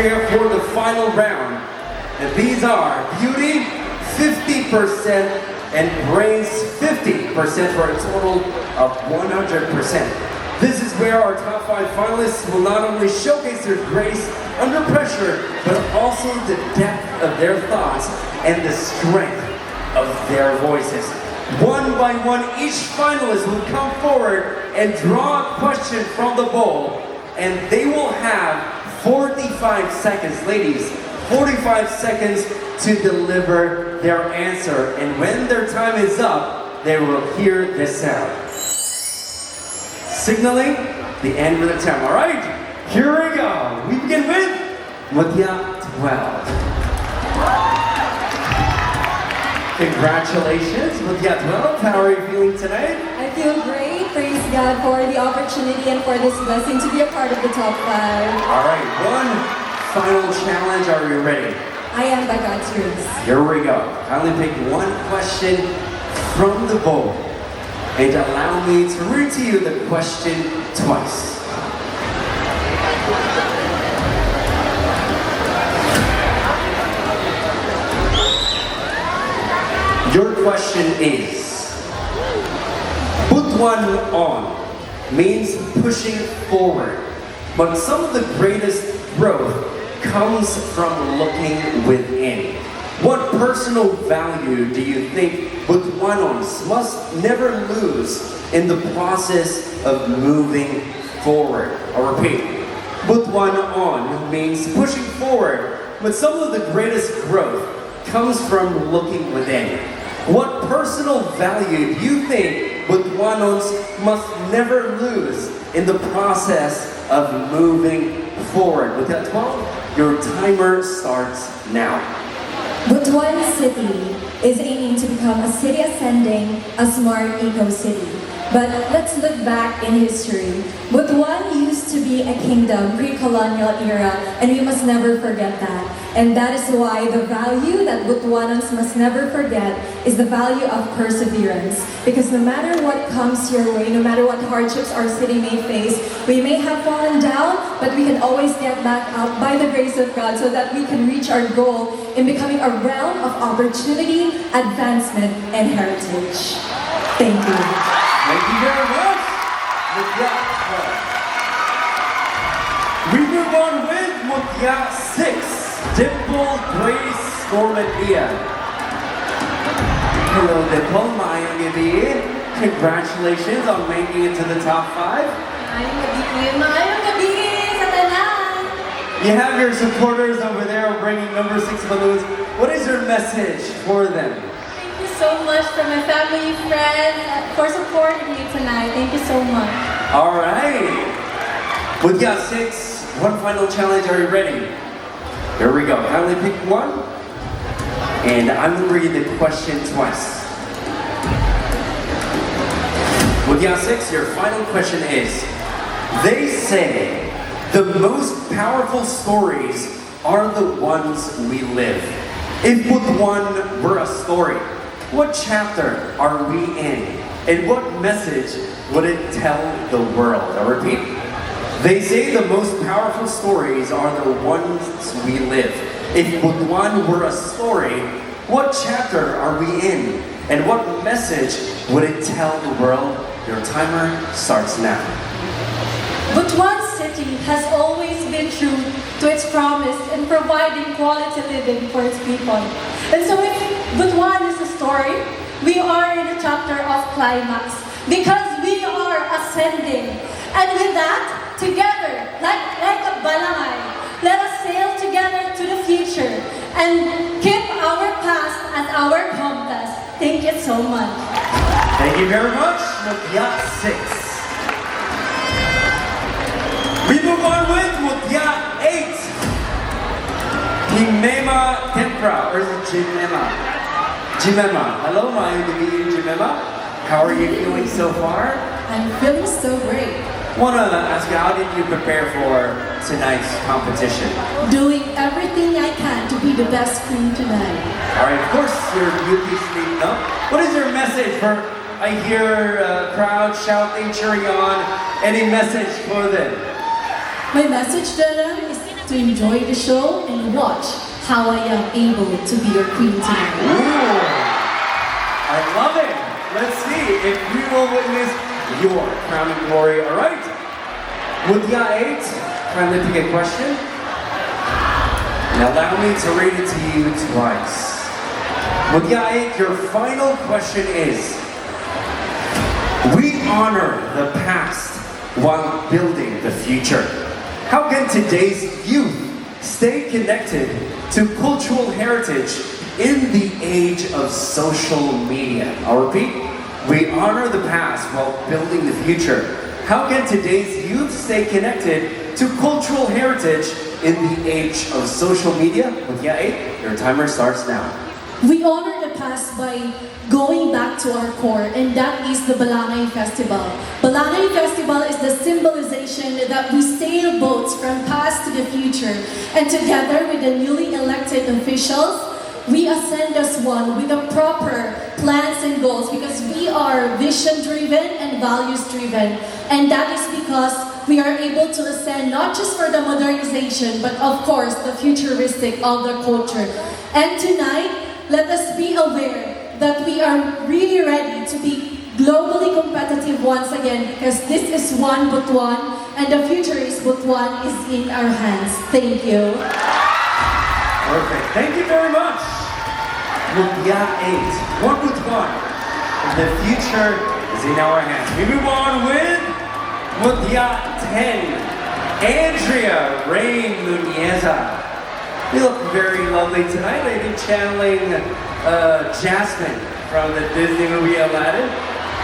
Here for the final round. And these are beauty 50% and brains 50% for a total of 100%. This is where our top 5 finalists will not only showcase their grace under pressure, but also the depth of their thoughts and the strength of their voices. One by one, each finalist will come forward and draw a question from the bowl, and they will have 45 seconds, ladies, 45 seconds to deliver their answer. And when their time is up, they will hear this sound, signaling the end of the time. All right, here we go. We begin with Mutya 12. Congratulations, Mutya 12. How are you feeling tonight? I feel great. Praise God for the opportunity and for this blessing to be a part of the top 5. All right, one final challenge. Are you ready? I am by God's grace. Here we go. I only pick one question from the bowl. And allow me to read to you the question twice. Your question is, Butuan on means pushing forward, but some of the greatest growth comes from looking within. What personal value do you think Butuanons must never lose in the process of moving forward? I'll repeat. Butuan on means pushing forward, but some of the greatest growth comes from looking within. What personal value do you think Butuanons must never lose in the process of moving forward? With that 12, your timer starts now. Butuan City is aiming to become a city ascending, a smart eco-city. But let's look back in history. Butuan used to be a kingdom pre-colonial era, and we must never forget that. And that is why the value that Butuanons must never forget is the value of perseverance. Because no matter what comes your way, no matter what hardships our city may face, we may have fallen down, but we can always get back up by the grace of God so that we can reach our goal in becoming a realm of opportunity, advancement, and heritage. Thank you. Thank you very much. Mutya 12. We move on with Mutya 6. Dimple, Grace, Normandia. Hello, Dimple. Mayang gabi. Congratulations on making it to the top 5. Mayang gabi sa tanan. You have your supporters over there bringing number 6 balloons. What is your message for them? Thank you so much for my family, friends, for supporting me tonight. Thank you so much. All right. Mutya 6, one final challenge. Are you ready? Here we go. I only pick one, and I'm going to read the question twice. Mutya 6, your final question is, they say the most powerful stories are the ones we live. If Butuan were a story, what chapter are we in? And what message would it tell the world? I repeat. They say the most powerful stories are the ones we live. If Butuan were a story, what chapter are we in? And what message would it tell the world? Your timer starts now. Butuan City has always been true to its promise in providing quality living for its people. And so if Butuan is a story, we are in a chapter of climax because we are ascending. And with that, together, like a balangay, let us sail together to the future and keep our past as our compass. Thank you so much. Thank you very much, Mutya 6. We move on with Mutya 8. Jimema Tempra, or is it Jimema? Jimema. Hello, mayang gabi, Jimema. How are you feeling so far? I'm feeling so great. Want to ask you, how did you prepare for tonight's competition? Doing everything I can to be the best queen tonight. All right, of course, your beauty sleep up. What is your message for, I hear crowd shouting, cheering on, any message for them? My message to them is to enjoy the show and watch how I am able to be your queen tonight. Ooh, I love it. Let's see if we will witness your crowning glory. All right. Mutya 8, kindly pick a question. And allow me to read it to you twice. Mutya 8, your final question is, we honor the past while building the future. How can today's youth stay connected to cultural heritage in the age of social media? I'll repeat, we honor the past while building the future. How can today's youth stay connected to cultural heritage in the age of social media? Mutya 8, your timer starts now. We honor the past by going back to our core, and that is the Balangay Festival. Balangay Festival is the symbolization that we sail boats from past to the future, and together with the newly elected officials, we ascend as one with the proper plans and goals, because we are vision-driven and values-driven, and that is because we are able to ascend not just for the modernization, but of course the futuristic of the culture. And tonight, let us be aware that we are really ready to be globally competitive once again, because this is one Butuan, and the future is Butuan is in our hands. Thank you. Perfect. Thank you very much. Mutya 8, one Butuan. The future is in our hands. We move on with Mutya 10, Andrea Nuñeza. You look very lovely tonight, lady, channeling Jasmine from the Disney movie Aladdin.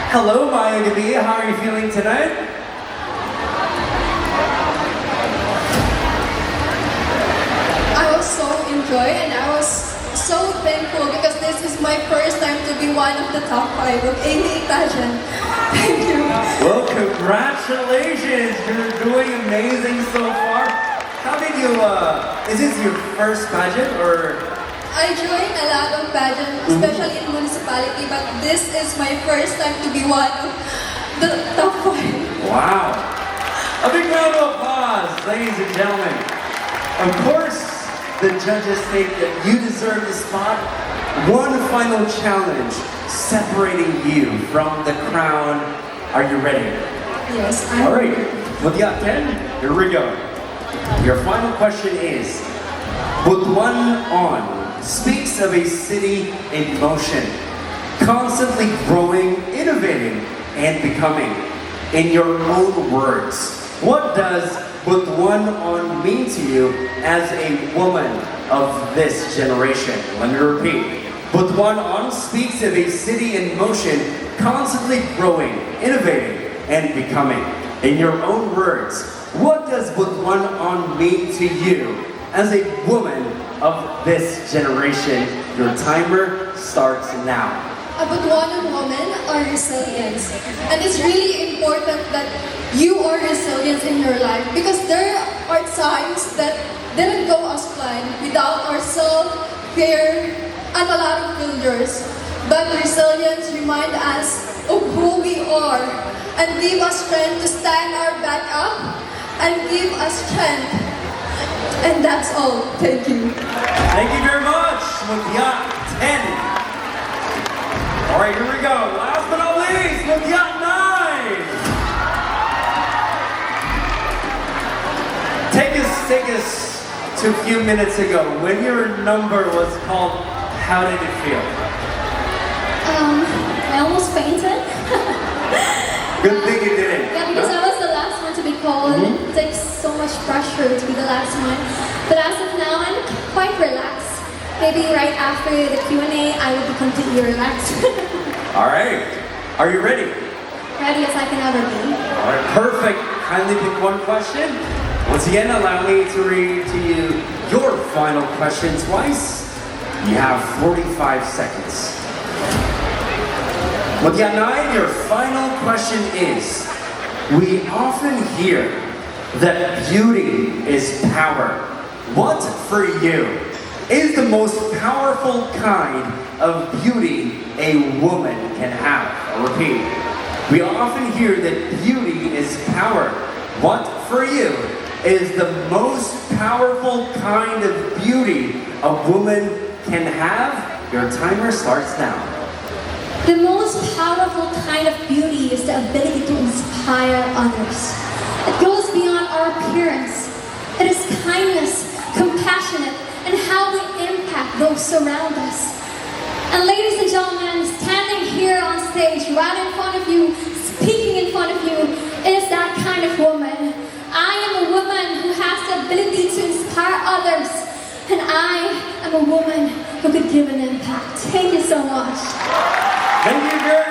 Hello, Maya Gabi. How are you feeling tonight? I was so enjoyed and I was so thankful because this is my first time to be one of the top 5 of any pageant. Thank you. Well, congratulations. You're doing amazing so far. How did you, is this your first pageant or? I joined a lot of pageants, especially in municipality, but this is my first time to be one of the top 5. Wow. A big round of applause, ladies and gentlemen. Of course, the judges think that you deserve the spot. One final challenge separating you from the crown. Are you ready? Yes, All right. Mutya 10, here we go. Your final question is, Butuan On speaks of a city in motion, constantly growing, innovating, and becoming. In your own words, what does Butuan On mean to you as a woman of this generation? Let me repeat. Butuan On speaks of a city in motion, constantly growing, innovating, and becoming. In your own words, what does Butuan On mean to you as a woman of this generation? Your timer starts now. A Butuanan woman are resilient. And it's really important that you are resilient in your life because there are times that didn't go as planned without our self-care and a lot of failures. But resilience reminds us of who we are and give us strength to stand our back up and give us strength. And that's all. Thank you. Thank you very much, Mutya 10. All right, here we go. Last but not least, Mutya 9. Take us to a few minutes ago. When your number was called, how did it feel? I almost fainted. Good thing you didn't. Yeah, because I was the last one to be called. It takes so much pressure to be the last one. But as of now, I'm quite relaxed. Maybe right after the Q&A, I will be completely relaxed. All right. Are you ready? Ready as I can ever be. All right, perfect. Kindly pick one question. Once again, allow me to read to you your final question twice. You have 45 seconds. Mutya 9, your final question is, we often hear that beauty is power. What for you is the most powerful kind of beauty a woman can have? I'll repeat. We often hear that beauty is power. What for you is the most powerful kind of beauty a woman can have? Your timer starts now. The most powerful kind of beauty is the ability to inspire others. It goes beyond our appearance. It is kindness, compassionate, and how we impact those around us. And ladies and gentlemen, standing here on stage, right in front of you, speaking in front of you, is that kind of woman. I am a woman who has the ability to inspire others, and I am a woman who could give an impact. Thank you so much. Thank you very